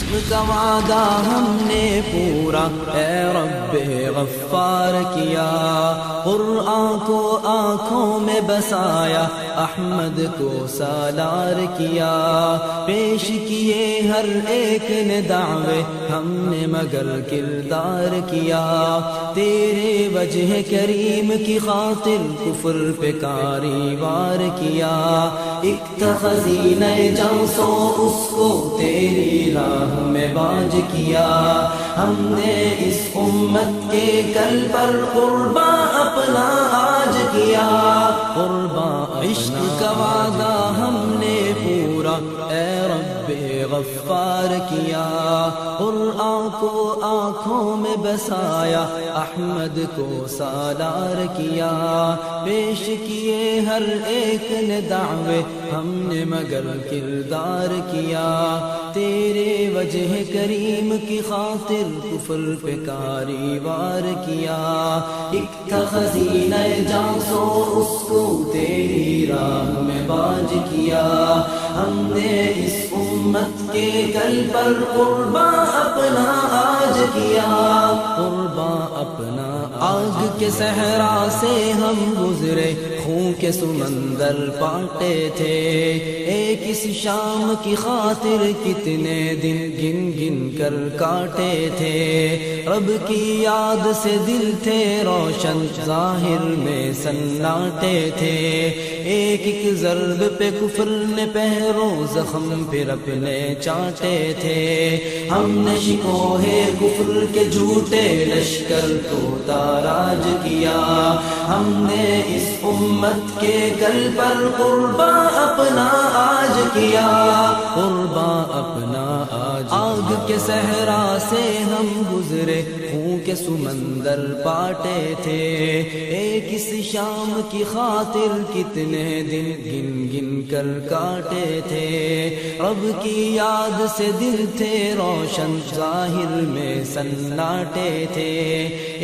عشق کا وعدہ ہم نے پورا اے رب غفار کیا، قرآن کو آنکھوں میں بسایا، احمد کو سالار کیا، پیش کیے ہر ایک نے دعوے، ہم نے مگر کردار کیا، تیرے وجہ کریم کی خاطر کفر پہ کاری وار کیا، ایک تھا خزینہ جاں سو اس کو تیری راہ میں باج کیا، ہم نے اس امت کے کل پر قرباں اپنا آج کیا، قرباں عشق کا وعدہ ہم نے پورا اے رب غفار کیا، قرآن کو آنکھوں میں بسایا، احمد کو سالار کیا، پیش کیے ہر ایک نے دعوے، ہم نے مگر کردار کیا، تیرے وجہ کریم کی خاطر کفر پہ کاری وار کیا، ایک تھا خزینہ جاں سو اس کو تیری راہ میں باج کیا، ہم نے اس امت کے کل پر قرباں اپنا آج کیا، قرباں اپنا آگ کے صحرا سے ہم گزرے، خون کے سمندر پاٹے تھے، ایک اس شام کی خاطر کتنے دن گن گن کر کاٹے تھے، رب کی یاد سے دل تھے روشن، ظاہر میں سناٹے تھے، ایک ایک ضرب پہ کفر نے پہروں زخم پھر اپنے چاٹے تھے، ہم نے شکوہ کفر کے جھوٹے لشکر کو تاراج کیا، ہم نے اس امت کے کل پر قرباں اپنا آج کیا، قرباں اپنا آگ کے صحرا سے ہم گزرے، خون کے سمندر پاٹے تھے، ایک اس شام کی خاطر کتنے دن گن گن کر کاٹے تھے، رب کی یاد سے دل تھے روشن، ظاہر میں سناٹے تھے،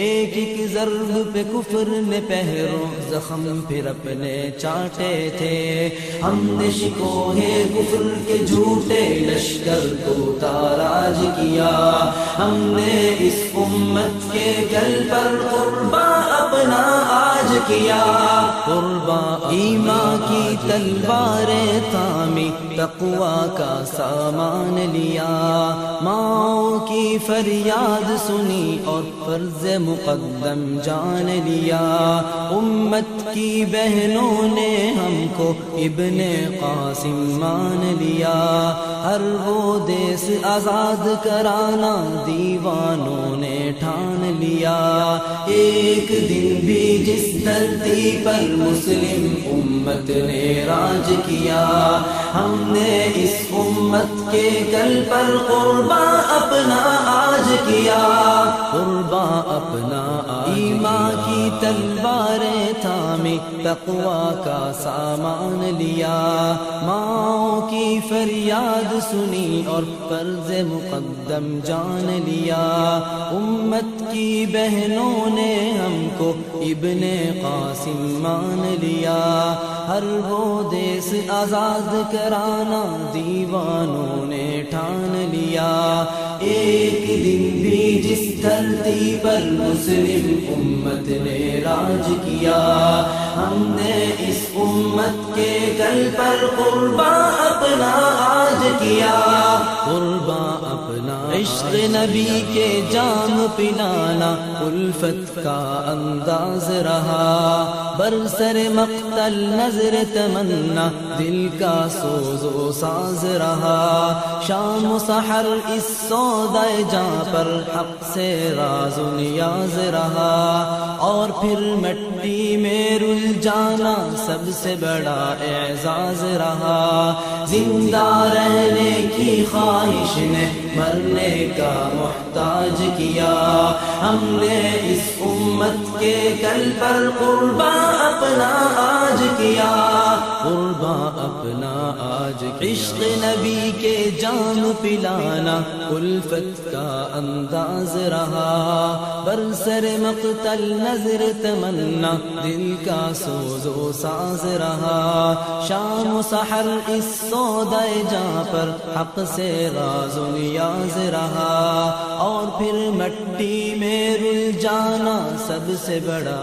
ایک ایک ضرب پہ کفر نے پہروں زخم پھر اپنے چاٹے تھے، ہم نے شکوہ کفر کے جھوٹے لشکر کو تاراج کیا، ہم نے اس امت کے گل پر قرباں اپنا آج کیا، قرباں ایمان کی تلواریں تھامی، تقوی کا سامان لیا، ماؤں کی فریاد سنی اور فرض مقدم جان لیا، امت کی بہنوں نے ہم کو ابن قاسم مان لیا، ہر وہ دیس آزاد کرانا دیوانوں نے ٹھان لیا، ایک دن بھی جس دھرتی پر مسلم امت نے راج کیا، ہم نے اس امت کے کل پر قرباں اپنا آج کیا، قرباں اپنا ایمان کی تلواریں تھامی، تقوی کا سامان لیا، ماؤں کی فریاد سنی اور فرض مقدم جان لیا، امت کی بہنوں نے ہم کو ابن قاسم مان لیا، ہر وہ دیس آزاد کرانا دیوانوں نے ٹھان لیا، ایک دن بھی جس دھرتی پر مسلم امت نے راج کیا، ہم نے اس امت کے گل پر قرباں اپنا آج کیا، قرباں اپنا عشق نبی کے جام پلانا الفت کا انداز رہا، برسر مقتل نظر تمنا دل کا سوز و ساز رہا، شام و سحر اس سودہ جاں پر حق سے راز و نیاز رہا، اور پھر مٹی میں رل جانا سب سے بڑا اعزاز رہا، زندہ رہنے کی خواہش نے مرنے کا محتاج کیا، ہم نے اس امت کے کل پر قرباں اپنا آج کیا، قرباں اپنا آج، عشق نبی کے جام پلانا الفت کا انداز رہا، برسر مقتل نظر تمنا دل کا سوز و ساز رہا، شام و سحر اس سودائے جاں پر حق سے راز و نیاز رہا، اور پھر مٹی میں رل جانا سب سے بڑا